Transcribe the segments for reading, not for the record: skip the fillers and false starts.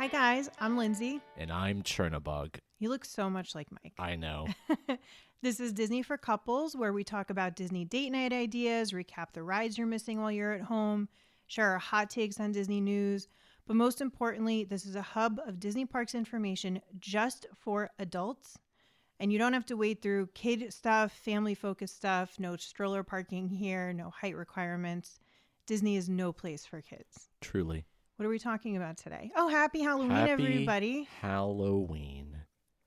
Hi guys, I'm Lindsay. And I'm Chernabug. You look so much like Mike. I know. This is Disney for Couples, where we talk about Disney date night ideas, recap the rides you're missing while you're at home, share our hot takes on Disney news. But most importantly, this is a hub of Disney parks information just for adults. And you don't have to wade through kid stuff, family-focused stuff, no stroller parking here, no height requirements. Disney is no place for kids. Truly. What are we talking about today? Oh, happy Halloween, everybody. Halloween.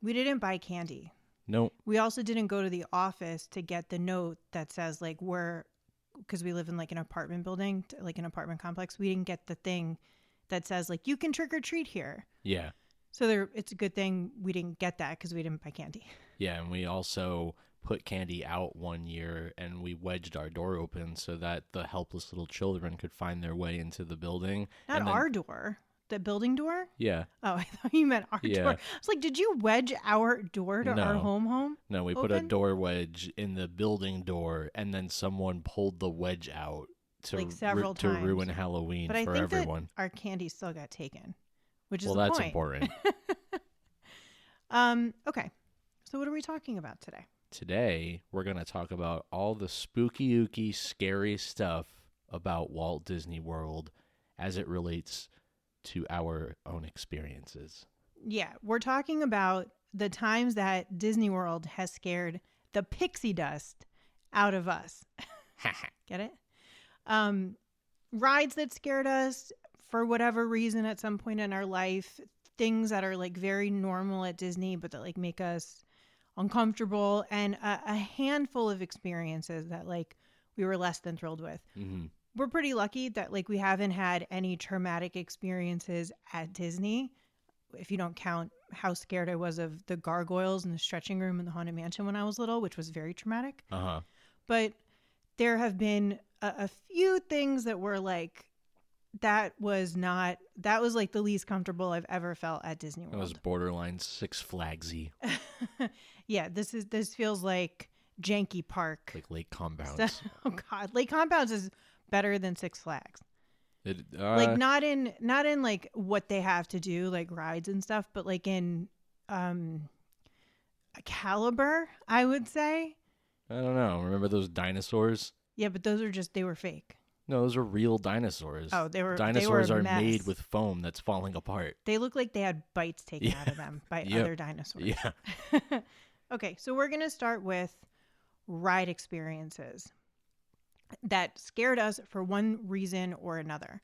We didn't buy candy. Nope. We also didn't go to the office to get the note that says, like, because we live in, like, an apartment building, like an apartment complex. We didn't get the thing that says, like, you can trick or treat here. Yeah. So it's a good thing we didn't get that because we didn't buy candy. Yeah, and we also put candy out one year and we wedged our door open so that the helpless little children could find their way into the building. Not our door. The building door? Yeah. Oh, I thought you meant our door. I was like, did you wedge our door to our home? No, we put a door wedge in the building door, and then someone pulled the wedge out to, like several times. To ruin Halloween but for I think everyone. That our candy still got taken, which is well, the that's point. important. Okay. So what are we talking about today? Today, we're going to talk about all the spooky, ooky, scary stuff about Walt Disney World as it relates to our own experiences. Yeah, we're talking about the times that Disney World has scared the pixie dust out of us. Get it? Rides that scared us for whatever reason at some point in our life, things that are like very normal at Disney, but that like make us uncomfortable, and a handful of experiences that like we were less than thrilled with. Mm-hmm. We're pretty lucky that like we haven't had any traumatic experiences at Disney, if you don't count how scared I was of the gargoyles in the stretching room in the Haunted Mansion when I was little, which was very traumatic. Uh-huh. But there have been a few things that were like, that was like the least comfortable I've ever felt at Disney World. It was borderline Six Flagsy. Yeah, this feels like janky park. Like Lake Compounds. Oh God, Lake Compounds is better than Six Flags. Like not in like what they have to do, like rides and stuff, but like in a caliber, I would say. I don't know. Remember those dinosaurs? Yeah, but they were fake. No, those are real dinosaurs. Oh, they were. Dinosaurs they were are mess. made with foam that's falling apart. They look like they had bites taken out of them by other dinosaurs. Yeah. Okay, so we're gonna start with ride experiences that scared us for one reason or another.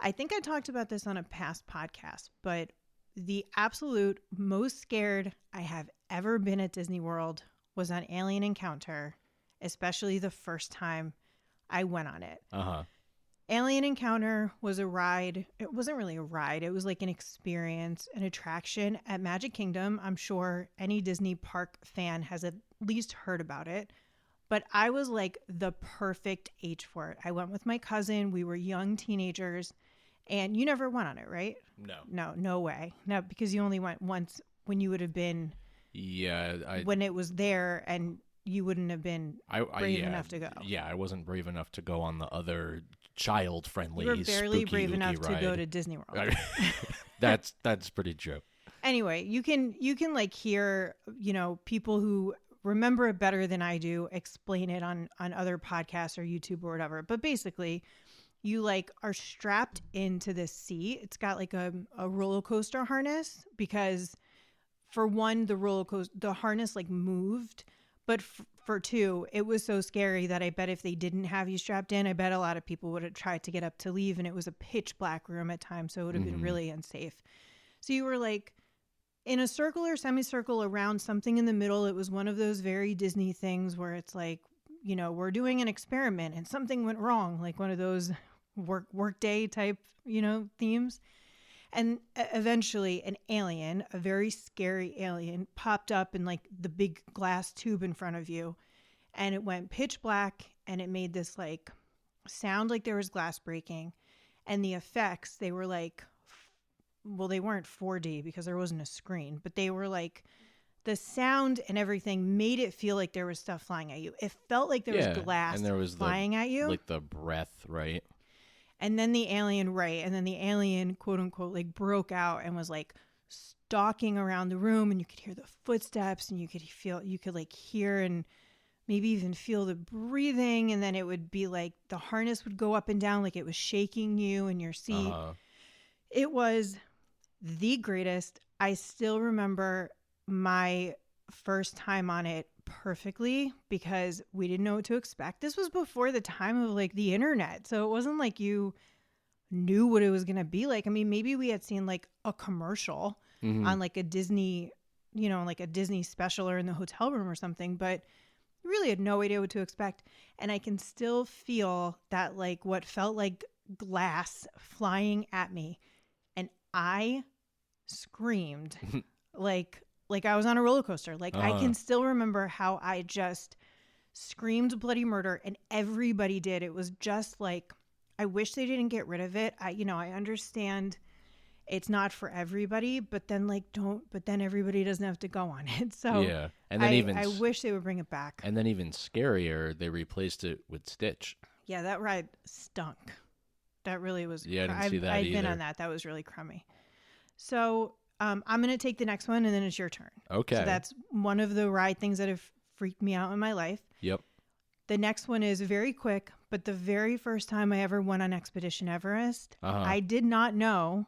I think I talked about this on a past podcast, but the absolute most scared I have ever been at Disney World was on Alien Encounter, especially the first time I went on it. Uh-huh. Alien Encounter was a ride. It wasn't really a ride. It was like an experience, an attraction at Magic Kingdom. I'm sure any Disney park fan has at least heard about it. But I was like the perfect age for it. I went with my cousin. We were young teenagers. And you never went on it, right? No way. No, because you only went once when you would have been... Yeah. When it was there and you wouldn't have been brave enough to go. Yeah, I wasn't brave enough to go on the other child-friendly, you were barely brave enough ride. to go to Disney World. That's pretty true. Anyway, you can like hear, people who remember it better than I do explain it on other podcasts or YouTube or whatever. But basically, you like are strapped into this seat. It's got like a roller coaster harness because for one, the harness like moved. But for two, it was so scary that I bet if they didn't have you strapped in, I bet a lot of people would have tried to get up to leave. And it was a pitch black room at times, so it would have been really unsafe. So you were like in a circle or semicircle around something in the middle. It was one of those very Disney things where it's like, we're doing an experiment and something went wrong, like one of those workday type, themes. And eventually an alien, a very scary alien, popped up in like the big glass tube in front of you. And it went pitch black and it made this like sound like there was glass breaking. And the effects, they were like, they weren't 4D because there wasn't a screen, but they were like, the sound and everything made it feel like there was stuff flying at you. It felt like there was glass and there was flying at you. Like the breath, right? And then the alien, right. And then the alien, quote unquote, like broke out and was like stalking around the room, and you could hear the footsteps, and you could like hear and maybe even feel the breathing. And then it would be like the harness would go up and down, like it was shaking you in your seat. It was the greatest. I still remember my first time on it perfectly because we didn't know what to expect. This was before the time of like the internet. So it wasn't like you knew what it was going to be like. I mean, maybe we had seen like a commercial on like a Disney, like a Disney special or in the hotel room or something, but you really had no idea what to expect. And I can still feel that like what felt like glass flying at me. And I screamed like I was on a roller coaster. Like I can still remember how I just screamed bloody murder, and everybody did. It was just like, I wish they didn't get rid of it. I understand it's not for everybody, but then everybody doesn't have to go on it. So yeah, and then I wish they would bring it back. And then even scarier, they replaced it with Stitch. Yeah, that ride stunk. That really was. Yeah, I didn't see that I'd either. been on that. That was really crummy. So I'm going to take the next one, and then it's your turn. Okay. So that's one of the ride things that have freaked me out in my life. Yep. The next one is very quick, but the very first time I ever went on Expedition Everest, I did not know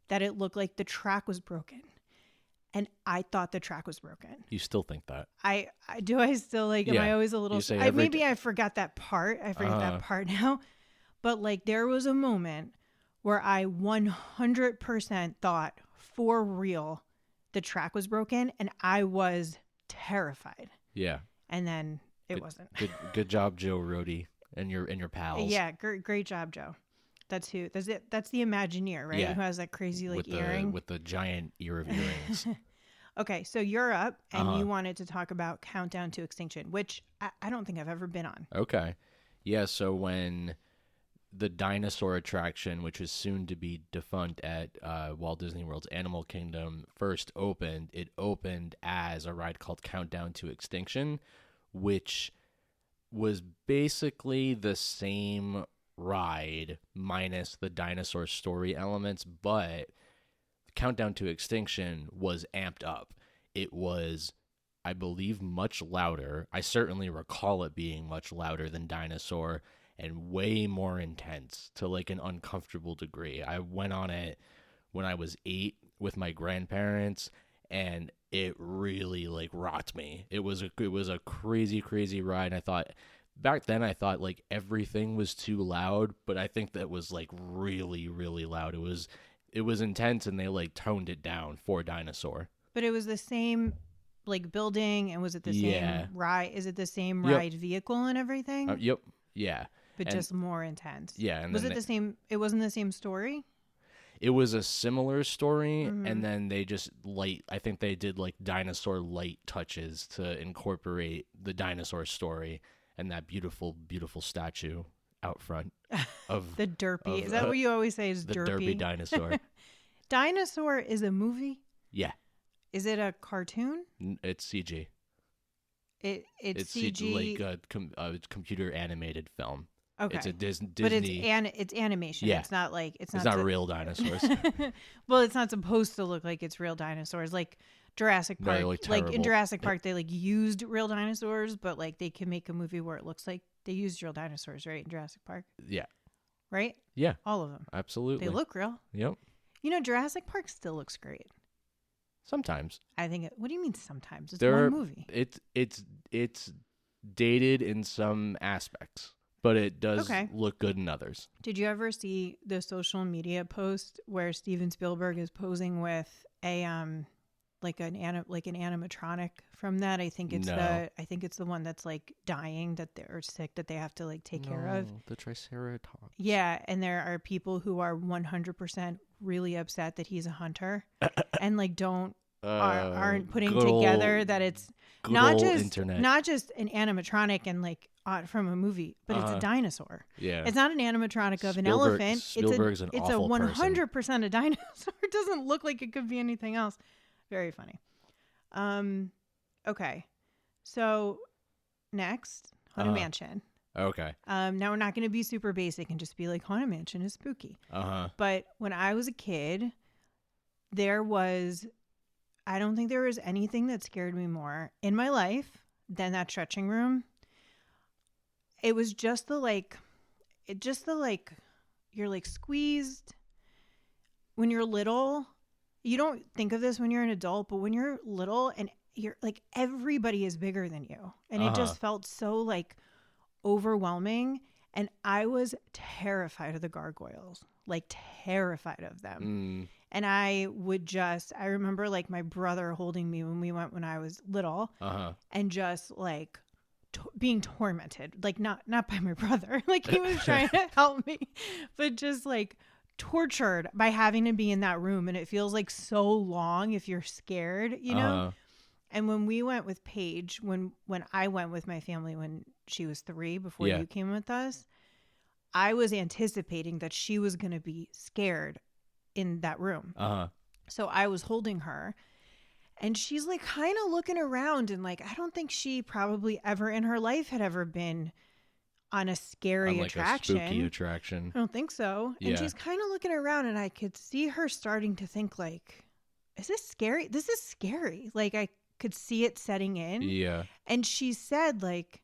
that it looked like the track was broken. And I thought the track was broken. You still think that? I still like, am I always a little, maybe I forgot that part. I forget that part now. But like there was a moment where I 100% thought for real the track was broken, and I was terrified. Yeah. And then it wasn't. Good job, Joe Rohde and your pals. Yeah, great job, Joe. That's it. That's the Imagineer, right? Yeah. Who has that crazy like earring with the giant ear of earrings. Okay, so you're up, and you wanted to talk about Countdown to Extinction, which I don't think I've ever been on. Okay. Yeah, so when the dinosaur attraction, which is soon to be defunct at Walt Disney World's Animal Kingdom, first opened, it opened as a ride called Countdown to Extinction, which was basically the same ride minus the dinosaur story elements, but Countdown to Extinction was amped up. It was, I believe, much louder. I certainly recall it being much louder than Dinosaur, and way more intense to like an uncomfortable degree. I went on it when I was 8 with my grandparents, and it really like rocked me. It was a crazy ride. I thought back then like everything was too loud, but I think that was like really loud. It was intense, and they like toned it down for Dinosaur. But it was the same like building, and was it the same ride? Is it the same ride vehicle and everything? Yep. Yeah. But just more intense. Yeah. And was it the same? It wasn't the same story? It was a similar story, and then they just I think they did like dinosaur light touches to incorporate the dinosaur story and that beautiful statue out front of the derpy. Is that what you always say is the derpy? derpy dinosaur. Dinosaur is a movie? Yeah. Is it a cartoon? It's CG. It's CG, CG like a computer animated film. Okay. It's a Disney. But it's animation. Yeah. It's not like it's not real dinosaurs. Well, it's not supposed to look like it's real dinosaurs. Like Jurassic Park. Like in Jurassic Park, they like used real dinosaurs, but like they can make a movie where it looks like they used real dinosaurs, right? In Jurassic Park. Yeah. Right? Yeah. All of them. Absolutely. They look real. Yep. Jurassic Park still looks great. Sometimes. I think what do you mean sometimes? It's one movie. It's dated in some aspects, but it does look good in others. Did you ever see the social media post where Steven Spielberg is posing with a like an animatronic from that? I think it's the one that's like dying, that they're sick, that they have to like take care of. The Triceratops. Yeah, and there are people who are 100% really upset that he's a hunter and like aren't putting together that it's not just an animatronic and like from a movie, but it's a dinosaur. Yeah, it's not an animatronic of an elephant. Spielberg's it's a 100% a dinosaur. It doesn't look like it could be anything else. Very funny. Okay, so next Haunted Mansion. Okay. Now we're not going to be super basic and just be like Haunted Mansion is spooky. But when I was a kid, I don't think there was anything that scared me more in my life than that stretching room. It was just you're like squeezed. When you're little, you don't think of this when you're an adult, but when you're little and you're like, everybody is bigger than you. And it just felt so like overwhelming. And I was terrified of the gargoyles, like terrified of them. And I remember like my brother holding me when we went when I was little and just like being tormented, like not by my brother, like he was trying to help me, but just like tortured by having to be in that room. And it feels like so long if you're scared, you know? And when we went with Paige, when I went with my family when she was 3 before you came with us, I was anticipating that she was going to be scared in that room. So I was holding her and she's like kind of looking around and like, I don't think she probably ever in her life had ever been on a scary attraction. A spooky attraction. I don't think so. And she's kind of looking around and I could see her starting to think like, is this scary? This is scary. Like I could see it setting in. Yeah. And she said like,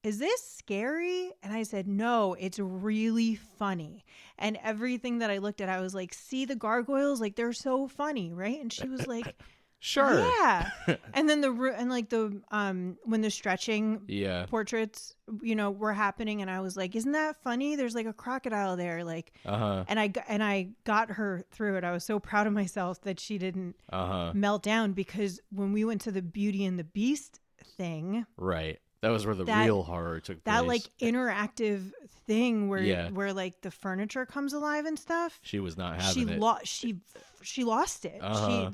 is this scary? And I said, no, it's really funny. And everything that I looked at, I was like, see the gargoyles? Like they're so funny, right? And she was like, sure. Yeah. And then when the stretching portraits, you know, were happening and I was like, isn't that funny? There's like a crocodile there. Like, and I got her through it. I was so proud of myself that she didn't melt down, because when we went to the Beauty and the Beast thing. Right. That was where the real horror took place. That like interactive thing where like the furniture comes alive and stuff. She was not having it. She lost it.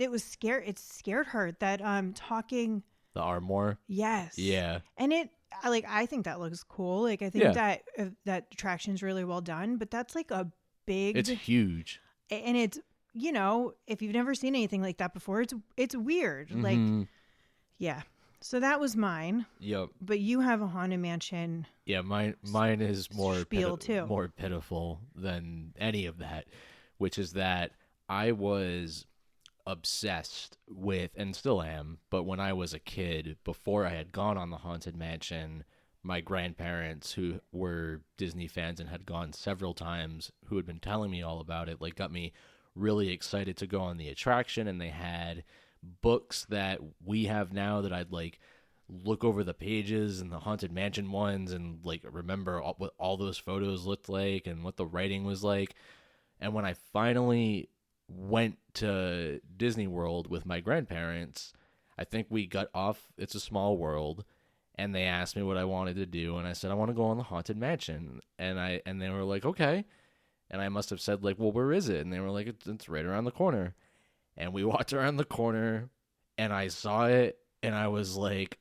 It was scared. It scared her that talking. The Armor. Yes. Yeah. And I think that looks cool. Like I think that attraction's really well done. But that's like a big. It's huge. And it's, you know, if you've never seen anything like that before, it's weird. Like, yeah. So that was mine. Yep. But you have a Haunted Mansion. Yeah, mine is more too. More pitiful than any of that, which is that I was obsessed with, and still am, but when I was a kid, before I had gone on the Haunted Mansion, my grandparents, who were Disney fans and had gone several times, who had been telling me all about it, like got me really excited to go on the attraction, and they had books that we have now that I'd like look over the pages and the Haunted Mansion ones and like remember what all those photos looked like and what the writing was like. And when I finally went to Disney World with my grandparents, I think we got off It's a Small World, and they asked me what I wanted to do, and I said I want to go on the Haunted Mansion, and they were like, okay. And I must have said like, well, where is it? And they were like, it's right around the corner. And we walked around the corner, and I saw it, and I was like,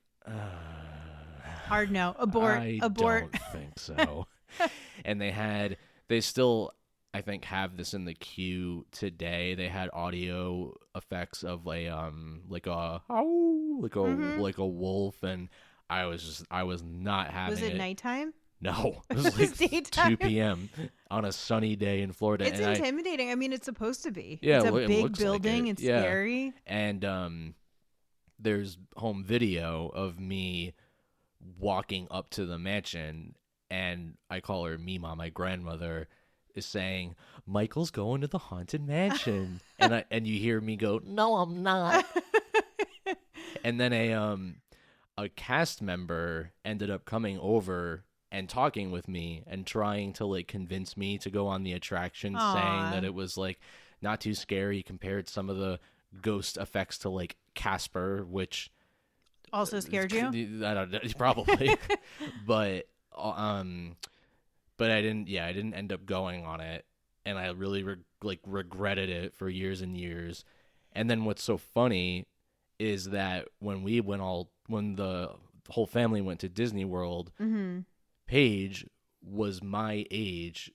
hard no. Abort. I don't think so. And they still, I think, have this in the queue today. They had audio effects of like a wolf, and I was not having it. Was it nighttime? No, it was like 2 p.m. on a sunny day in Florida. It's intimidating. I mean, it's supposed to be. Yeah, it's a big building. Like it's scary. And there's home video of me walking up to the mansion, and I call her Mima, my grandmother, is saying, "Michael's going to the Haunted Mansion," and you hear me go, "No, I'm not." And then a cast member ended up coming over and talking with me and trying to like convince me to go on the attraction, saying that it was like not too scary, compared some of the ghost effects to like Casper, which also scared you. I don't know, probably, but I didn't end up going on it, and I really regretted it for years and years. And then what's so funny is that when the whole family went to Disney World, Paige was my age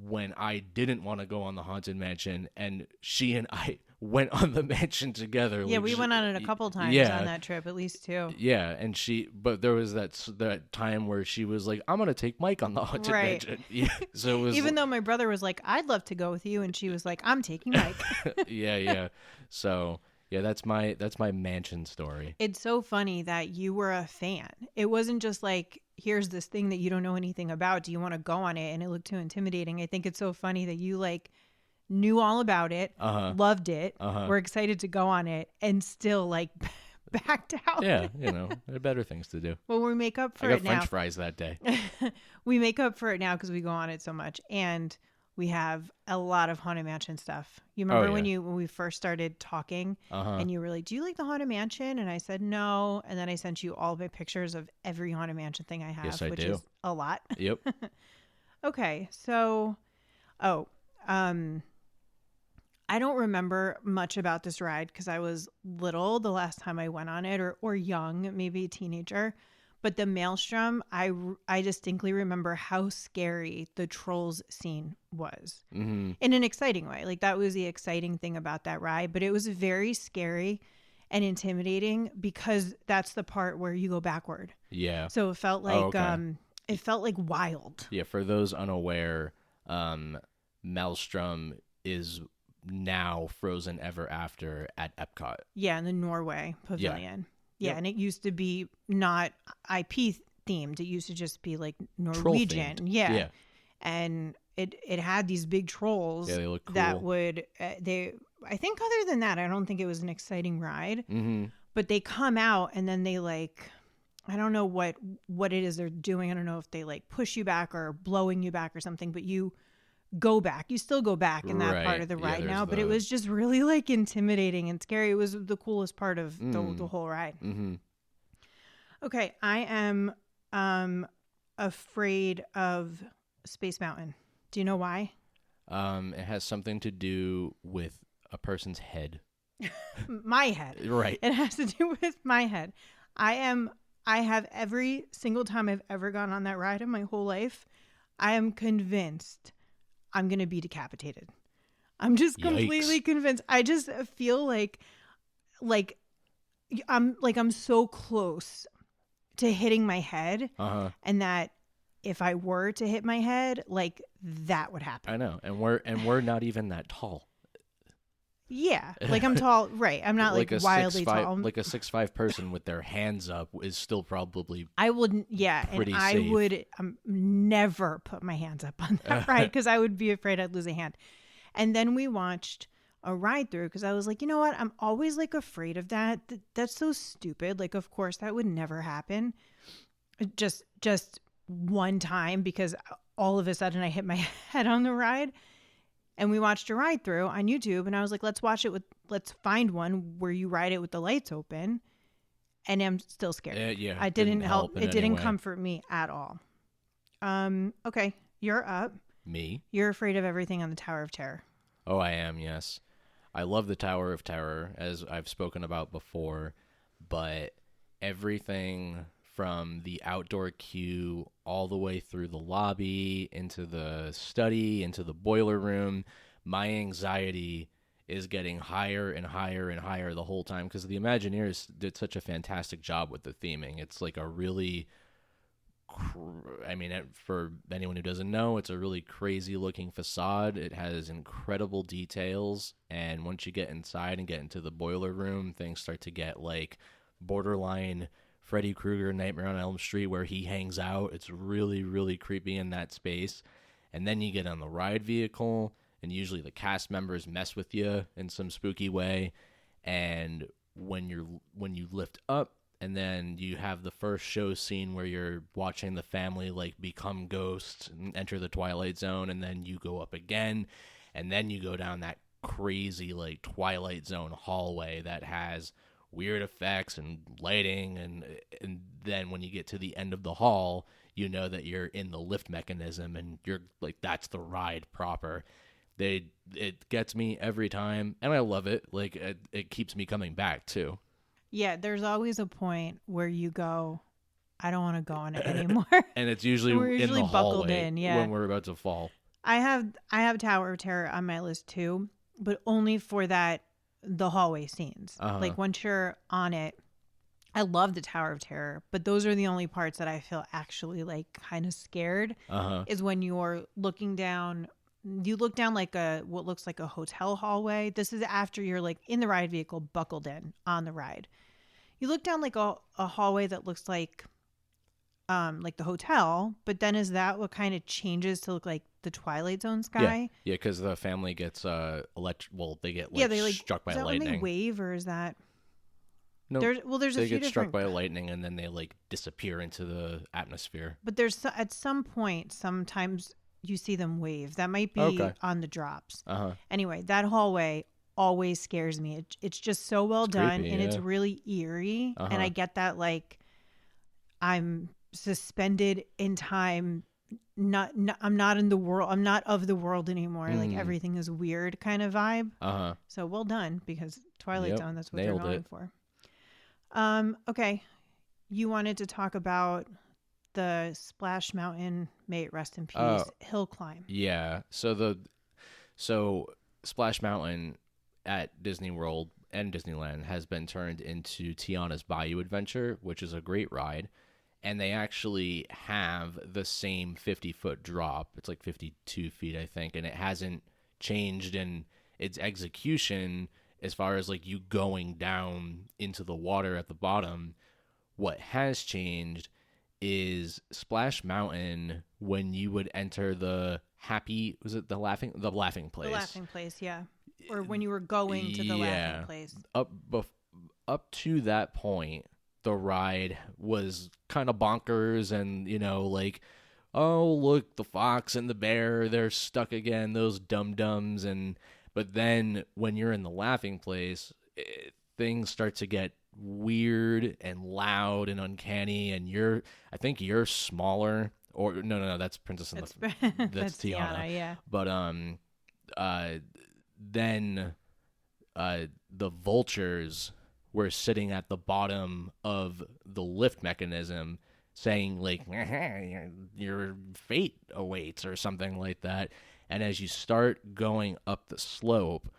when I didn't want to go on the Haunted Mansion, and she and I went on the mansion together. Yeah, like, we went on it a couple times on that trip, at least 2. Yeah, and but there was that time where she was like, I'm gonna take Mike on the haunted mansion. Yeah, so it was even though my brother was like, I'd love to go with you, and she was like, I'm taking Mike. yeah. So yeah, that's my mansion story. It's so funny that you were a fan. It wasn't just like, here's this thing that you don't know anything about. Do you want to go on it? And it looked too intimidating. I think it's so funny that you like knew all about it, loved it, were excited to go on it, and still like backed out. Yeah, there are better things to do. Well, we make up for it now. I got French fries that day. We make up for it now because we go on it so much, and we have a lot of Haunted Mansion stuff. You remember when we first started talking, and you were like, do you like the Haunted Mansion? And I said no, and then I sent you all my pictures of every Haunted Mansion thing I have, which is a lot. Yep. Okay, so I don't remember much about this ride because I was little the last time I went on it, or young, maybe a teenager. But the Maelstrom, I distinctly remember how scary the trolls scene was, in an exciting way. Like, that was the exciting thing about that ride. But it was very scary and intimidating because that's the part where you go backward. Yeah. So it felt like it felt like wild. Yeah. For those unaware, Maelstrom is now Frozen Ever After at Epcot. Yeah, in the Norway Pavilion. Yeah, and it used to be not IP themed. It used to just be like Norwegian. Yeah. And it had these big trolls. Yeah, they look cool. That would I think other than that, I don't think it was an exciting ride. But they come out and then they like, I don't know what it is they're doing. I don't know if they like push you back or blowing you back or something, but you go back. You still go back in that part of the ride now, but it was just really like intimidating and scary. It was the coolest part of the whole ride. Okay, I am afraid of Space Mountain. Do you know why? It has something to do with a person's head. My head. Right. It has to do with my head. I have every single time I've ever gone on that ride in my whole life, I am convinced I'm going to be decapitated. I'm just completely convinced. I just feel like I'm so close to hitting my head, and that if I were to hit my head, like that would happen. I know. And we're not even that tall. Yeah. Like I'm tall, right. I'm not like wildly tall. Like a 6'5" person with their hands up is still probably I wouldn't, yeah. Pretty and safe. I would never put my hands up on that ride because I would be afraid I'd lose a hand. And then we watched a ride through because I was like, you know what? I'm always like afraid of that. That's so stupid. Like, of course, that would never happen. Just one time because all of a sudden I hit my head on the ride. And we watched a ride through on YouTube, and I was like, let's find one where you ride it with the lights open. And I'm still scared. Yeah. It didn't help. It didn't comfort me at all. Okay, you're up. Me? You're afraid of everything on the Tower of Terror. Oh, I am, yes. I love the Tower of Terror, as I've spoken about before, but everything from the outdoor queue all the way through the lobby, into the study, into the boiler room, my anxiety is getting higher and higher and higher the whole time because the Imagineers did such a fantastic job with the theming. It's like a really, for anyone who doesn't know, it's a really crazy looking facade. It has incredible details, and once you get inside and get into the boiler room, things start to get like borderline Freddy Krueger, Nightmare on Elm Street, where he hangs out. It's really, really creepy in that space. And then you get on the ride vehicle, and usually the cast members mess with you in some spooky way. And when you lift up, and then you have the first show scene where you're watching the family like become ghosts and enter the Twilight Zone, and then you go up again, and then you go down that crazy like Twilight Zone hallway that has weird effects and lighting, and then when you get to the end of the hall, you know that you're in the lift mechanism, and you're like, that's the ride proper. It gets me every time, and I love it. Like it keeps me coming back too. Yeah, there's always a point where you go, I don't want to go on it anymore. And it's usually in the hallway when we're about to fall. I have Tower of Terror on my list too, but only for that the hallway scenes. Like once you're on it, I love the Tower of Terror, but those are the only parts that I feel actually like kind of scared is when you're looking down. You look down like what looks like a hotel hallway. This is after you're like in the ride vehicle, buckled in on the ride. You look down like a hallway that looks like the hotel, but then is that what kind of changes to look like the Twilight Zone sky? Yeah, because the family gets they get they struck by is that lightning. When they wave, or is that? No, there's a few get struck different... by lightning and then they like disappear into the atmosphere. But there's at some point, sometimes you see them wave. That might be on the drops. Anyway, that hallway always scares me. It's just so well done, creepy, and it's really eerie. And I get that, like, I'm suspended in time. I'm not in the world. I'm not of the world anymore. Like everything is weird kind of vibe. So well done, because Twilight Zone. That's what nailed they're going it. for. Okay, you wanted to talk about the Splash Mountain, may it rest in peace, hill climb. Yeah. So Splash Mountain at Disney World and Disneyland has been turned into Tiana's Bayou Adventure, which is a great ride. And they actually have the same 50-foot drop. It's like 52 feet, I think. And it hasn't changed in its execution as far as like you going down into the water at the bottom. What has changed is Splash Mountain, when you would enter the laughing place? The laughing place, yeah. Or when you were going to the laughing place. Up to that point, the ride was kind of bonkers and, like, oh, look, the fox and the bear, they're stuck again, those dum-dums. But then when you're in the laughing place, things start to get weird and loud and uncanny, and I think you're smaller, or no, that's Princess and that's Tiana, yeah. But then the vultures were sitting at the bottom of the lift mechanism saying like your fate awaits or something like that. And as you start going up the slope,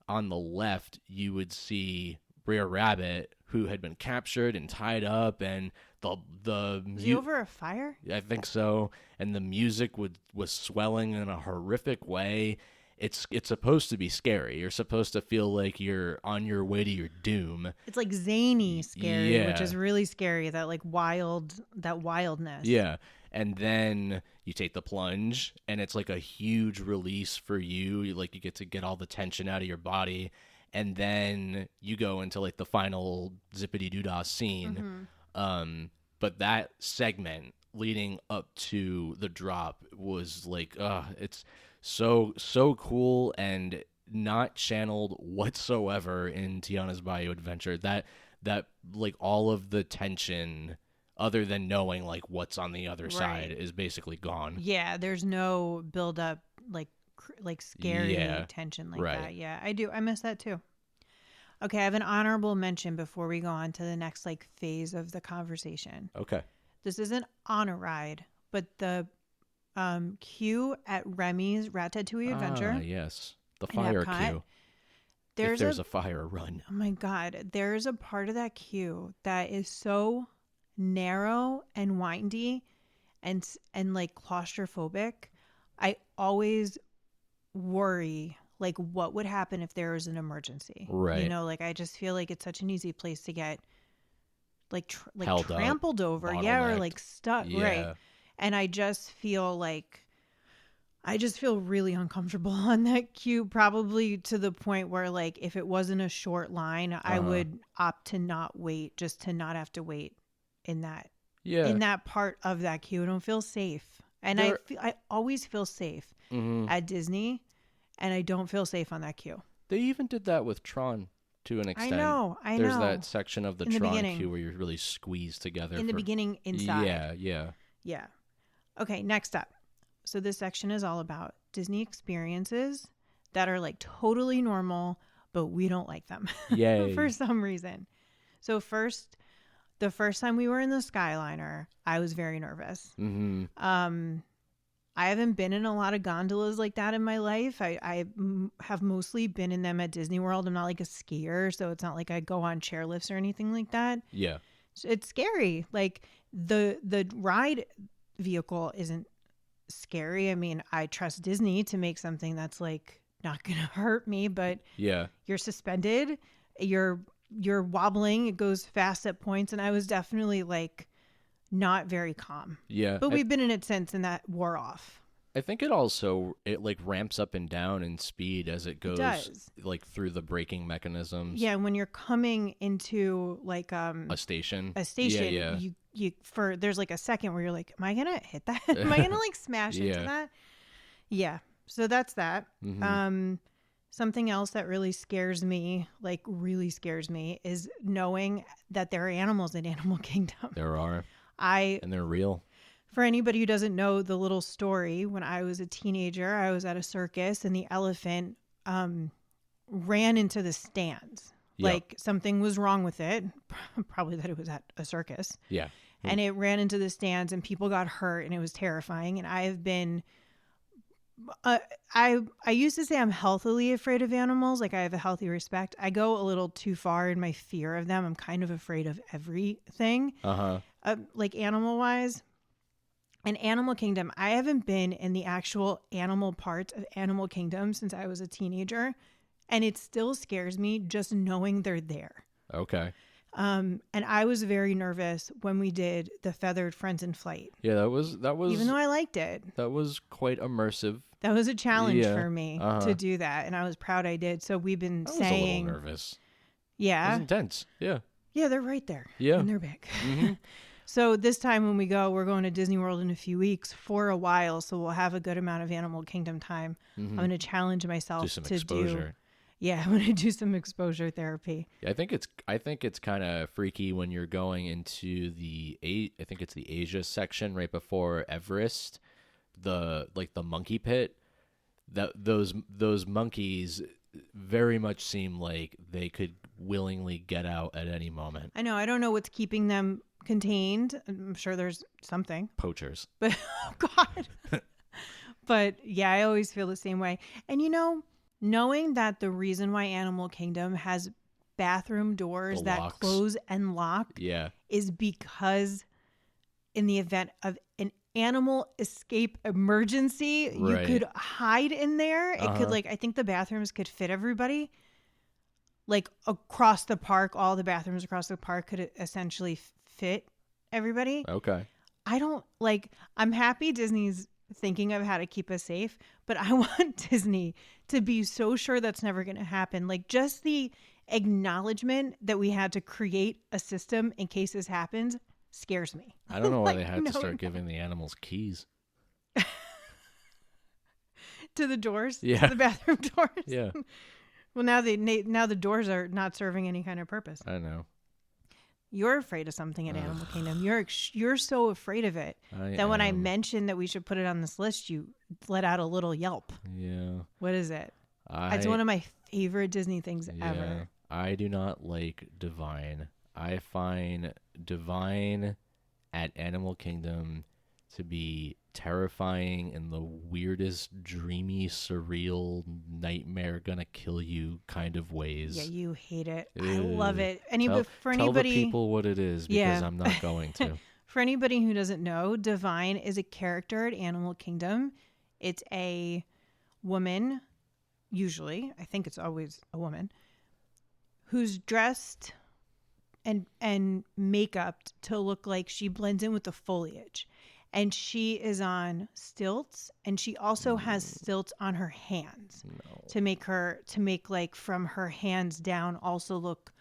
on the left you would see Brer Rabbit, who had been captured and tied up, and was he over a fire? I think so. And the music was swelling in a horrific way. It's supposed to be scary. You're supposed to feel like you're on your way to your doom. It's like zany scary, which is really scary. That like wildness. Yeah. And then you take the plunge, and it's like a huge release for you. You get to get all the tension out of your body. And then you go into like the final zippity doo-dah scene. But that segment leading up to the drop was like, it's so cool and not channeled whatsoever in Tiana's Bayou Adventure. That like all of the tension, other than knowing like what's on the other side, is basically gone. Yeah, there's no build up like scary tension like that. Yeah, I do. I miss that too. Okay, I have an honorable mention before we go on to the next like phase of the conversation. Okay. This isn't on a ride, but the queue at Remy's Ratatouille Adventure. Yes. The fire queue. If there's a fire run. Oh my God. There's a part of that queue that is so narrow and windy and like claustrophobic. I always worry like what would happen if there was an emergency. Right. Like I just feel like it's such an easy place to get like trampled over. Or like stuck. Yeah. Right. And I just feel really uncomfortable on that queue, probably to the point where like if it wasn't a short line, I would opt to not wait, just to not have to wait in that part of that queue. I don't feel safe. And I always feel safe at Disney, and I don't feel safe on that queue. They even did that with Tron to an extent. I know. There's that section of the Tron queue where you're really squeezed together. In the beginning, inside. Yeah. Okay, next up. So this section is all about Disney experiences that are like totally normal, but we don't like them. Yay. For some reason. So the first time we were in the Skyliner, I was very nervous. I haven't been in a lot of gondolas like that in my life. I have mostly been in them at Disney World. I'm not like a skier, so it's not like I go on chairlifts or anything like that. Yeah. It's scary. Like the ride vehicle isn't scary. I mean, I trust Disney to make something that's like not going to hurt me, but Yeah. you're suspended, you're wobbling, it goes fast at points, and I was definitely like not very calm. Yeah. But we've been in it since, and that wore off. I think it like ramps up and down in speed as it goes, like through the braking mechanisms. Yeah, when you're coming into like a station. Yeah. You there's like a second where you're like, am I gonna hit that? Am I gonna like smash into that? Yeah. So that's that. Mm-hmm. Something else that really scares me, is knowing that there are animals in Animal Kingdom. There are. And they're real. For anybody who doesn't know the little story, when I was a teenager, I was at a circus and the elephant ran into the stands. Yep. Like something was wrong with it. Probably that it was at a circus. Yeah. And it ran into the stands and people got hurt and it was terrifying. And I have been, I used to say I'm healthily afraid of animals. Like I have a healthy respect. I go a little too far in my fear of them. I'm kind of afraid of everything. Like animal wise. In Animal Kingdom, I haven't been in the actual animal part of Animal Kingdom since I was a teenager. And it still scares me just knowing they're there. Okay. And I was very nervous when we did the Feathered Friends in Flight. Yeah, that was even though I liked it. That was quite immersive. That was a challenge for me to do that, and I was proud I did. So we've been saying, I was a little nervous. Yeah. It was intense. Yeah. Yeah, they're right there. Yeah. And they're big. Mm-hmm. So this time when we go, we're going to Disney World in a few weeks for a while, so we'll have a good amount of Animal Kingdom time. I'm going to challenge myself to exposure. Yeah, I'm going to do some exposure therapy. Yeah, I think it's kind of freaky when you're going into I think it's the Asia section right before Everest, the monkey pit. That those monkeys very much seem like they could willingly get out at any moment. I know. I don't know what's keeping them contained. I'm sure there's something. Poachers. But oh God. But yeah, I always feel the same way. And knowing that the reason why Animal Kingdom has bathroom doors that close and lock is because in the event of an animal escape emergency, you could hide in there. It could I think the bathrooms could fit everybody. Like across the park, all the bathrooms across the park could essentially fit everybody. Okay. I'm happy Disney's thinking of how to keep us safe, but I want Disney to be so sure that's never going to happen. Like just the acknowledgement that we had to create a system in case this happens scares me. I don't know why they had to start giving the animals keys. To the doors? Yeah. To the bathroom doors? Yeah. Well, now the doors are not serving any kind of purpose. I know. You're afraid of something in Animal Kingdom. You're so afraid of it that when I mentioned that we should put it on this list, you let out a little yelp. Yeah. What is it? It's one of my favorite Disney things ever. I do not like Divine. I find Divine at Animal Kingdom to be terrifying in the weirdest, dreamy, surreal, nightmare gonna kill you kind of ways. Yeah, you hate it. I love it. Tell the people what it is because I'm not going to. For anybody who doesn't know, Divine is a character at Animal Kingdom. It's a woman, usually, I think it's always a woman, who's dressed and makeup to look like she blends in with the foliage. And she is on stilts, and she also has stilts on her hands to make like from her hands down also look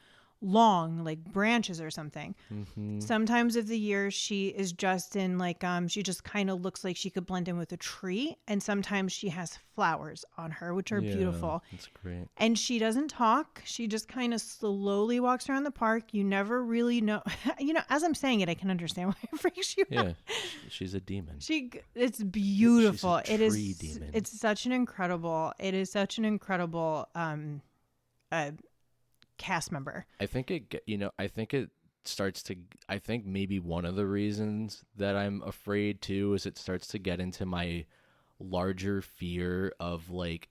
long, like branches or something. Mm-hmm. Sometimes of the year she is just in like she just kind of looks like she could blend in with a tree, and sometimes she has flowers on her, which are beautiful. That's great. And she doesn't talk. She just kind of slowly walks around the park. You never really know. As I'm saying it, I can understand why it freaks you out. She's a demon. It's beautiful. She's a tree demon. It is such an incredible cast member. I think maybe one of the reasons that I'm afraid too is it starts to get into my larger fear of like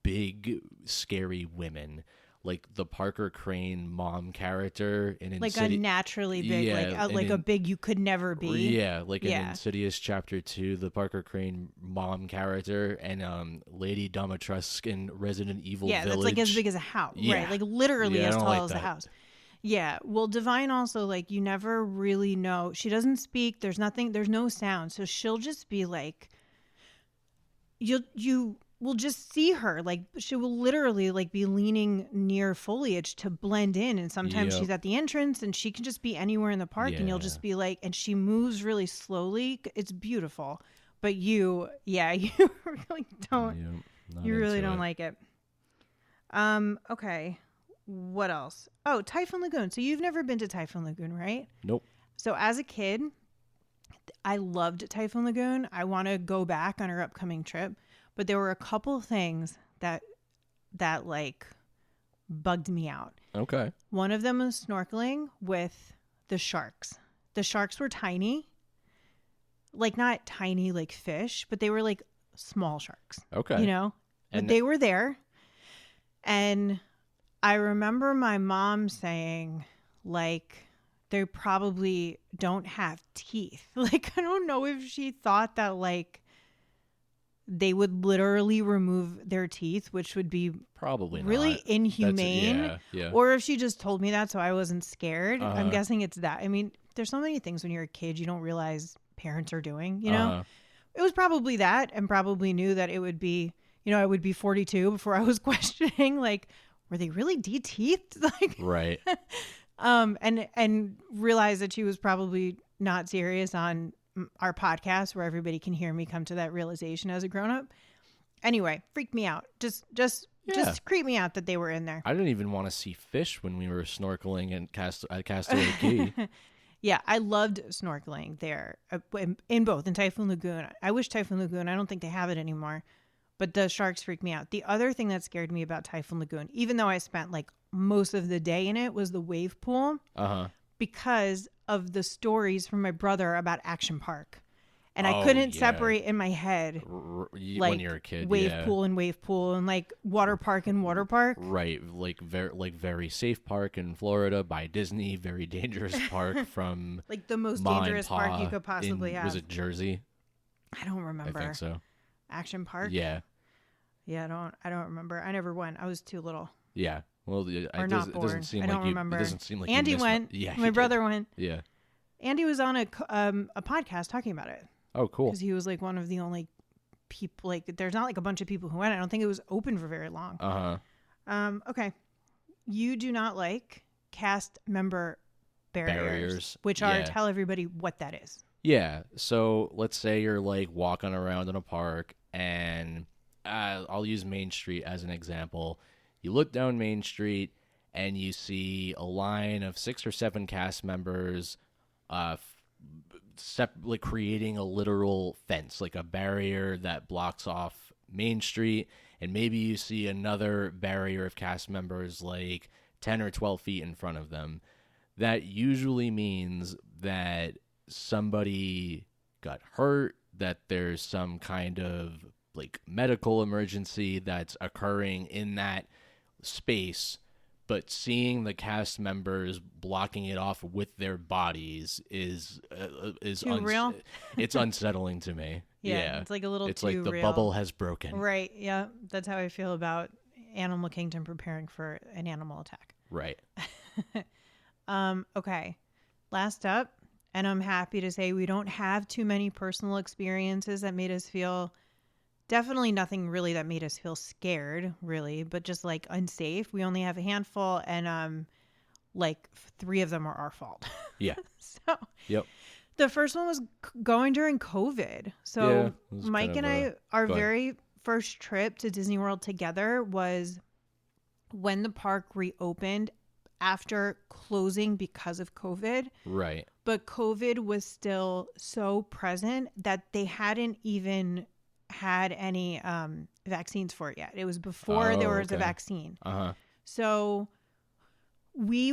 big scary women, like the Parker Crane mom character in like unnaturally big, yeah, like a big you could never be. Yeah, like in Insidious Chapter 2, the Parker Crane mom character, and Lady Domitrusk in Resident Evil Village. That's like as big as a house, right? Like literally as tall as a house. Yeah. Well, Divine also, like, you never really know. She doesn't speak. There's no sound. So she'll just be like, you will just see her. Like, she will literally like be leaning near foliage to blend in. And sometimes she's at the entrance and she can just be anywhere in the park and you'll just be like, and she moves really slowly. It's beautiful. But you really don't, you really don't like it. Okay. What else? Oh, Typhoon Lagoon. So you've never been to Typhoon Lagoon, right? Nope. So as a kid, I loved Typhoon Lagoon. I want to go back on our upcoming trip, but there were a couple things that like bugged me out. Okay. One of them was snorkeling with the sharks. The sharks were tiny, like not tiny like fish, but they were like small sharks. Okay. You know, but they were there, and I remember my mom saying, like, they probably don't have teeth. Like, I don't know if she thought that, like, they would literally remove their teeth, which would be probably really not inhumane. Yeah. Or if she just told me that so I wasn't scared. I'm guessing it's that. I mean, there's so many things when you're a kid you don't realize parents are doing, you know? It was probably that, and probably knew that it would be, you know, I would be 42 before I was questioning, like, were they really de-teethed? Like, right. And realized that she was probably not serious on our podcast where everybody can hear me come to that realization as a grown-up. Anyway, freaked me out. Just creeped me out that they were in there. I didn't even want to see fish when we were snorkeling at Castaway Cay. Yeah, I loved snorkeling there in both, in Typhoon Lagoon. I wish Typhoon Lagoon, I don't think they have it anymore. But the sharks freaked me out. The other thing that scared me about Typhoon Lagoon, even though I spent like most of the day in it, was the wave pool. Because of the stories from my brother about Action Park. And I couldn't separate in my head like when you're a kid, wave pool and like water park and water park. Right, like very safe park in Florida by Disney, very dangerous park from like the most dangerous park you could possibly have. Was it Jersey? I don't remember. I think so. Action Park? Yeah. Yeah, I don't remember. I never went. I was too little. Yeah. Well, it doesn't seem I like don't remember. It doesn't seem like Andy went. Yeah, my brother went. Yeah. Andy was on a podcast talking about it. Oh, cool. Because he was like one of the only people. Like, there's not like a bunch of people who went. I don't think it was open for very long. Okay. You do not like cast member barriers. Which are, tell everybody what that is. Yeah. So let's say you're like walking around in a park, and I'll use Main Street as an example. You look down Main Street and you see a line of 6 or 7 cast members like creating a literal fence, like a barrier that blocks off Main Street. And maybe you see another barrier of cast members like 10 or 12 feet in front of them. That usually means that somebody got hurt, that there's some kind of like medical emergency that's occurring in that space. But seeing the cast members blocking it off with their bodies is too real. It's unsettling to me. Yeah, it's like a little. It's too like the real. bubble has broken. Right. Yeah, that's how I feel about Animal Kingdom preparing for an animal attack. Right. Okay. Last up, and I'm happy to say we don't have too many personal experiences that made us feel. Definitely nothing really that made us feel scared, really, but just like unsafe. We only have a handful, and like 3 of them are our fault. Yeah. So. Yep. The first one was going during COVID. So Mike and I, our very first trip to Disney World together was when the park reopened after closing because of COVID. Right. But COVID was still so present that they hadn't even had any vaccines for it yet. It was before there was a vaccine. So we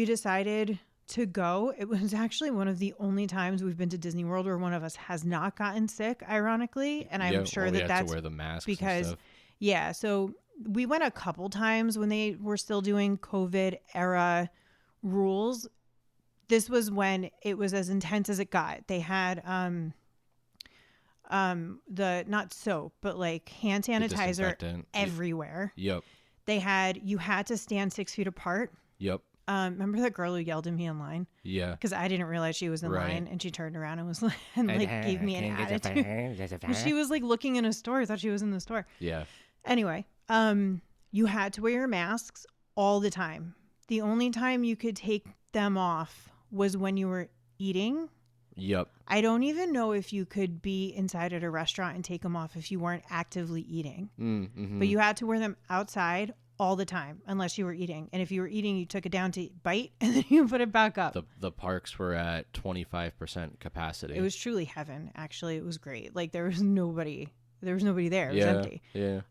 decided to go. It was actually one of the only times we've been to Disney World where one of us has not gotten sick, ironically. And I'm sure that that's to wear the masks because, and stuff. yeah. So we went a couple times when they were still doing COVID era rules. This was when it was as intense as it got. They had the not soap, but like hand sanitizer everywhere. Yep. You had to stand 6 feet apart. Yep. Remember that girl who yelled at me in line? Yeah. Because I didn't realize she was in line, and she turned around and was like, gave me an attitude. She was like looking in a store. I thought she was in the store. Yeah. Anyway, you had to wear your masks all the time. The only time you could take them off was when you were eating. Yep. I don't even know if you could be inside at a restaurant and take them off if you weren't actively eating. Mm-hmm. But you had to wear them outside all the time unless you were eating. And if you were eating, you took it down to bite and then you put it back up. The parks were at 25% capacity. It was truly heaven, actually. It was great. Like there was nobody there. It was empty. Yeah.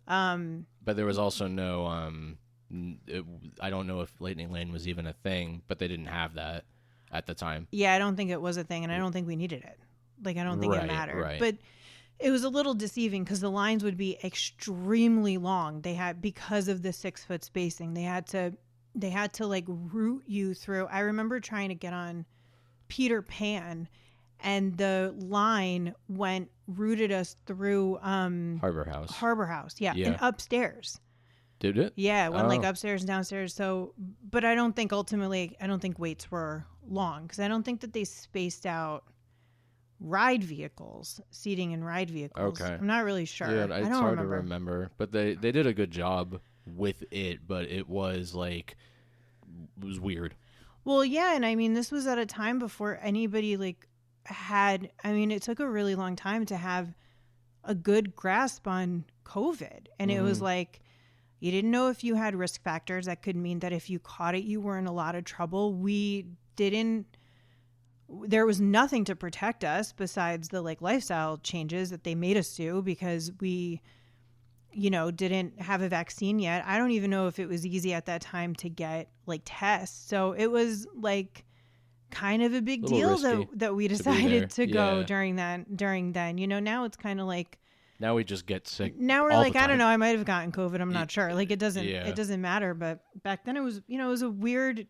But there was also no I don't know if Lightning Lane was even a thing, but they didn't have that at the time. Yeah, I don't think it was a thing, and I don't think we needed it. Like, I don't think it mattered. Right. But it was a little deceiving because the lines would be extremely long. They had, because of the 6 foot spacing, they had to like route you through. I remember trying to get on Peter Pan, and the line routed us through Harbor House. Yeah, and upstairs. Did it? Yeah, it went like upstairs and downstairs. So, but I don't think waits were long because I don't think that they spaced out seating in ride vehicles. Okay. I'm not really sure. Yeah, it's hard to remember. But they did a good job with it, but it was weird. Well, yeah, and I mean, this was at a time before anybody it took a really long time to have a good grasp on COVID. And it was like, you didn't know if you had risk factors. That could mean that if you caught it, you were in a lot of trouble. There was nothing to protect us besides the lifestyle changes that they made us do because we, didn't have a vaccine yet. I don't even know if it was easy at that time to get tests. So it was kind of a big deal that we decided to go during then. Now it's kind of like, now we just get sick. Now we're I don't know, I might have gotten COVID. I'm not sure. It doesn't matter. But back then it was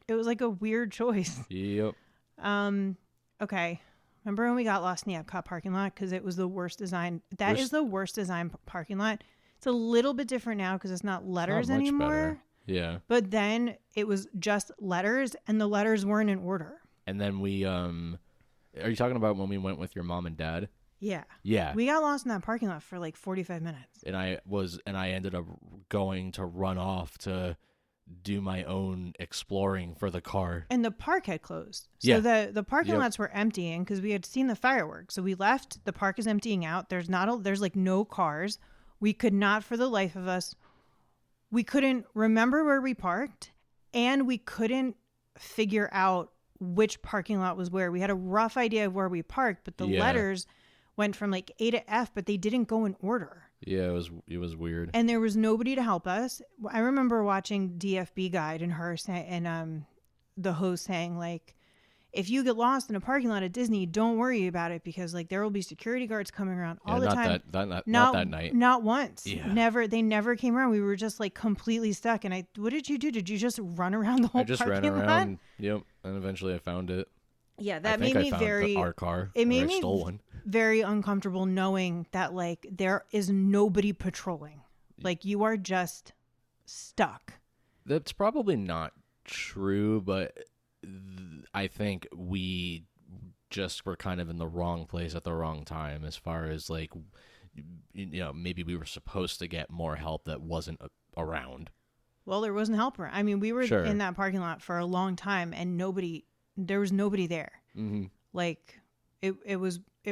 like a weird choice. Yep. Okay. Remember when we got lost in the Epcot parking lot? Because it was the worst design. That is the worst design parking lot. It's a little bit different now because it's not letters anymore. Better. Yeah. But then it was just letters and the letters weren't in order. And then we, are you talking about when we went with your mom and dad? Yeah. Yeah. We got lost in that parking lot for 45 minutes. And I ended up going to run off to do my own exploring for the car. And the park had closed. So the parking lots were emptying because we had seen the fireworks. So we left, the park is emptying out. There's no cars. We could not for the life of us. We couldn't remember where we parked and we couldn't figure out which parking lot was where. We had a rough idea of where we parked, but the letters went from A to F, but they didn't go in order. Yeah, it was weird. And there was nobody to help us. I remember watching DFB Guide and her the host saying if you get lost in a parking lot at Disney, don't worry about it because there will be security guards coming around all the time. Not that night. Not once. Yeah. They never came around. We were just completely stuck. And what did you do? Did you just run around the whole parking lot? I just ran around. Yep. And eventually I found it. Yeah, that made me our car. It made me stole one. Very uncomfortable knowing that there is nobody patrolling. You are just stuck. That's probably not true, but I think we just were kind of in the wrong place at the wrong time as far as maybe we were supposed to get more help that wasn't around. Well, there wasn't help around. I mean, we were in that parking lot for a long time and there was nobody there. Mm-hmm. It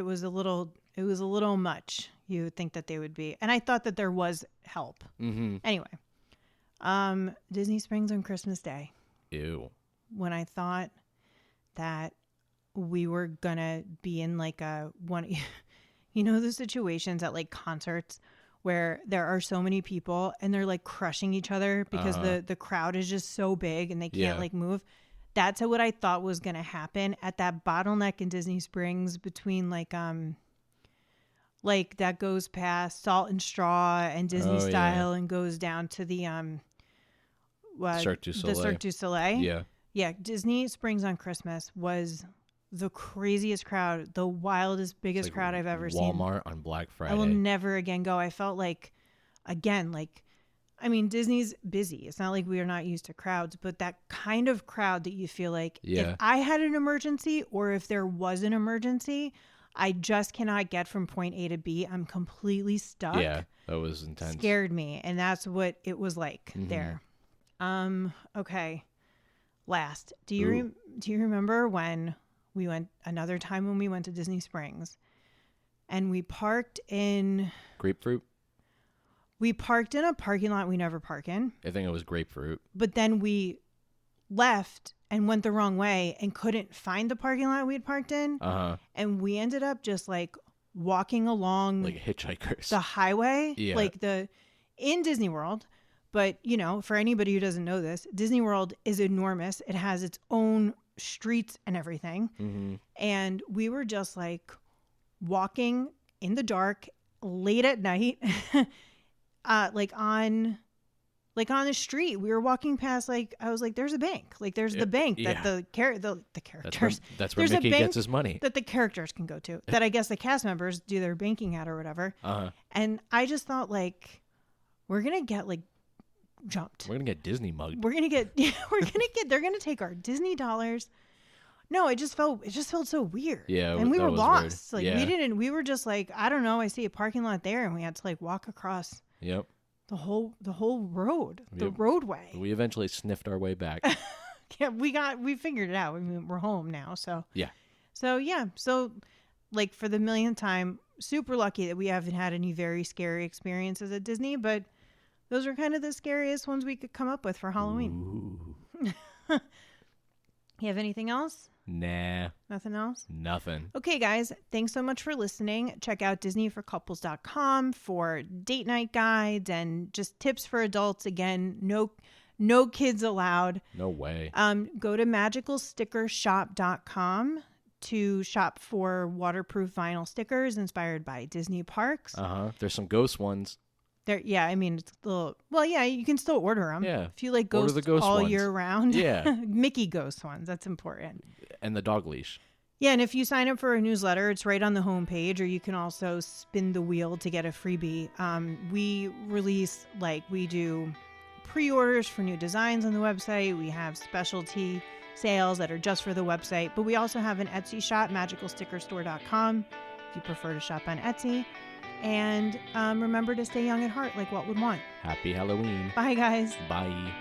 was a little much. You would think that they would be. And I thought that there was help. Mm-hmm. Anyway, Disney Springs on Christmas Day. Ew. When I thought that we were going to be in the situations at concerts where there are so many people and they're crushing each other because the crowd is just so big and they can't move. That's what I thought was going to happen at that bottleneck in Disney Springs between like that goes past Salt and Straw and Disney Style and goes down to the Cirque du Soleil. The Cirque du Soleil. Yeah. Yeah, Disney Springs on Christmas was the craziest crowd, the wildest, biggest crowd I've ever seen. Walmart on Black Friday. I will never again go. I felt like, again, like, I mean, Disney's busy. It's not like we are not used to crowds, but that kind of crowd that you feel like if I had an emergency or if there was an emergency, I just cannot get from point A to B. I'm completely stuck. Yeah, that was intense. Scared me. And that's what it was like there. Okay. Last, do you remember when we went another time when we went to Disney Springs and we parked in Grapefruit? We parked in a parking lot we never park in. I think it was Grapefruit. But then we left and went the wrong way and couldn't find the parking lot we had parked in. And we ended up just like walking along like hitchhikers. The highway, like in Disney World. But, you know, for anybody who doesn't know this, Disney World is enormous. It has its own streets and everything. And we were just like walking in the dark late at night, like on the street. We were walking past, like, I was like, there's a bank. Like, there's the bank that the characters. That's where Mickey gets his money. That the characters can go to. That I guess the cast members do their banking at or whatever. And I just thought, like, we're going to get, like, jumped. We're gonna get Disney mugged. They're gonna take our Disney dollars. No, it just felt so weird. Yeah, and we were lost. Weird. Like we were just like, I don't know, I see a parking lot there and we had to like walk across the whole road, the roadway. We eventually sniffed our way back. Yeah, we figured it out. I mean, we're home now, so like for the millionth time, super lucky that we haven't had any very scary experiences at Disney, but those are kind of the scariest ones we could come up with for Halloween. You have anything else? Nah. Nothing else? Nothing. Okay, guys. Thanks so much for listening. Check out DisneyForCouples.com for date night guides and just tips for adults. Again, no kids allowed. No way. Go to magicalstickershop.com to shop for waterproof vinyl stickers inspired by Disney parks. There's some ghost ones. Yeah, I mean, it's a little... Well, yeah, you can still order them. Yeah. If you like ghosts all ones. year round. Yeah. Mickey ghost ones. That's important. And the dog leash. Yeah, and if you sign up for a newsletter, it's right on the homepage, or you can also spin the wheel to get a freebie. We release, we do pre-orders for new designs on the website. We have specialty sales that are just for the website. But we also have an Etsy shop, magicalstickerstore.com, if you prefer to shop on Etsy. And remember to stay young at heart like Walt would want. Happy Halloween. Bye, guys. Bye.